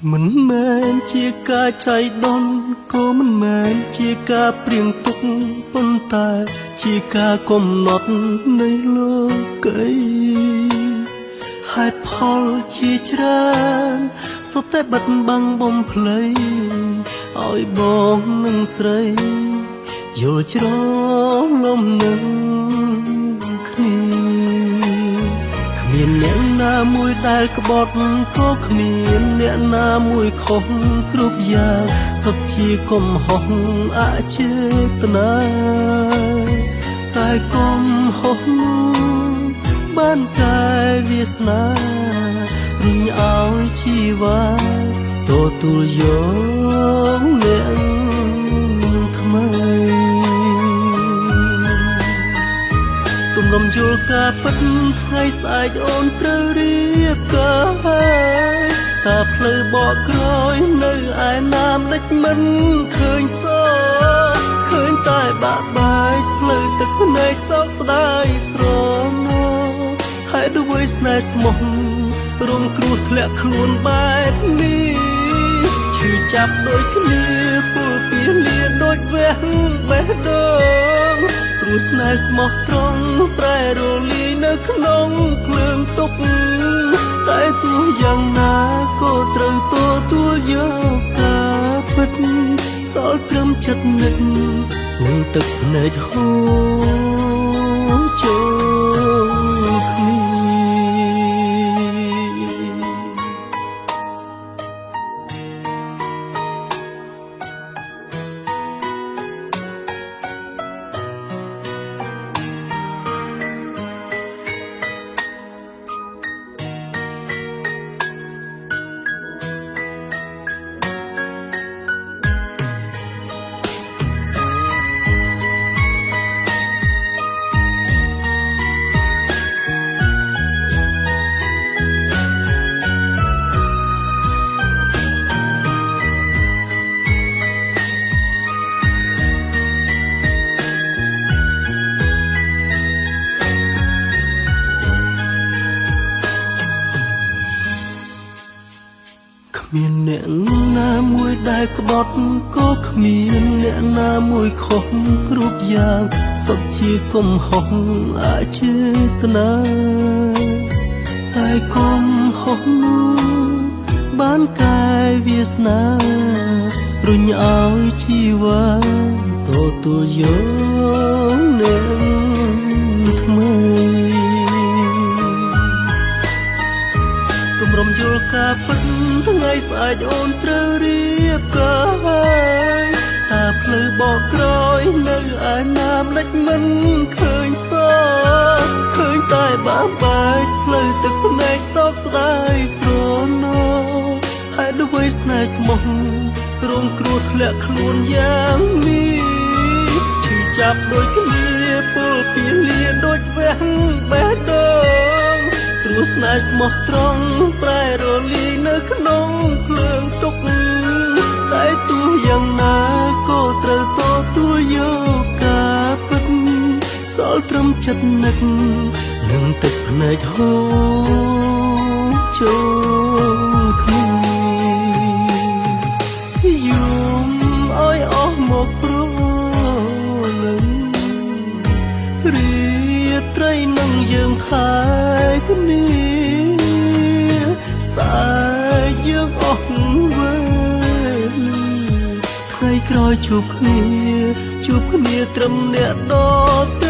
មិនមែនជាការចៃដន្យក៏មិនមែនជាការព្រៀងទុកប៉ុន្តែជាការកំណត់នៃលោកីហេតុផលជាច្រើនសុទ្ធតែបិទបាំងបំភ្លៃឲ្យបងនឹងស្រីយល់ច្រឡំនឹងគ្នាគ្មានអ្នកណាមួយដែលក្បត់ក៏គ្មានអ្នកណាមួយខុសគ្រប់យ៉ាងសុទ្ធជាកំហុសអចេតនាតែកំហុសនោះបានកែវាសនារុញឲ្យជីវ៉ាទទួលយកអ្នកថ្មីទំរំយល់ការពិតថ្ងៃស្អែកអូនត្រូវរៀបការតាផ្លូវបកក្រោយនៅឯណាមលិចមិនឃើញសឃើញតែបាក់បែកផ្លូវទឹកភ្នែកសោកស្ដាយស្រណោហើយដូចស្នេហ៍ស្មោះរងគ្រោះធ្លាក់ខ្លួនបែបនេះឈឺចាប់ដូចគ្នាពលពីលាដូចវះបេះដូងព្រោះស្នេហ៍ស្មោះត្រង់ប្រែរលាយនៅក្នុងភ្លើងទុកតែទោះយ៉ាងណាក៏ត្រូវទទួលយកការពិតសល់ត្រឹមចិត្តនឹកនឹងទឹកភ្នែកហូរចូលគ្នាមានអ្នកណាមួយដែលក្បត់ក៏គ្មានអ្នកណាមួយខុសគ្រប់យ៉ាងសុទ្ធជាកំហុសអចេតនាតែកំហុសនោះបានកែវាសនារុញឲ្យជីវ៉ាទទួលយកអ្នកថ្មីទំរំយល់ការពិតថ្ងៃស្អែកអូនត្រូវរៀបការតាផ្លូវបកក្រោយនៅឯណាមលិចមិនឃើញសឃើញតែបាក់បែកផ្លូវទឹកភ្នែកសោកស្ដាយស្រណោហើយដូចស្នេហ៍ស្មោះរងគ្រោះធ្លាក់ខ្លួនយ៉ាងនេះឈឺចាប់ដូចគ្នាពលពីលាដូចវះបេះដូងព្រោះស្នេហ៍ស្មោះត្រង់ប្រែរលាយនៅក្នុងភ្លើងទុកតែទោះយ៉ាងណាក៏ត្រូវទទួលយកការពិតសល់ត្រឹមចិត្តនឹកនឹងទឹកភ្នែកហូរចូលគ្នាយំឲ្យអស់មកព្រលឹងរាត្រីនឹងយើងថែគ្នាសាយយើងអស់វេលាថ្ងៃក្រោយជួបគ្នាត្រឹមអ្នកដទៃ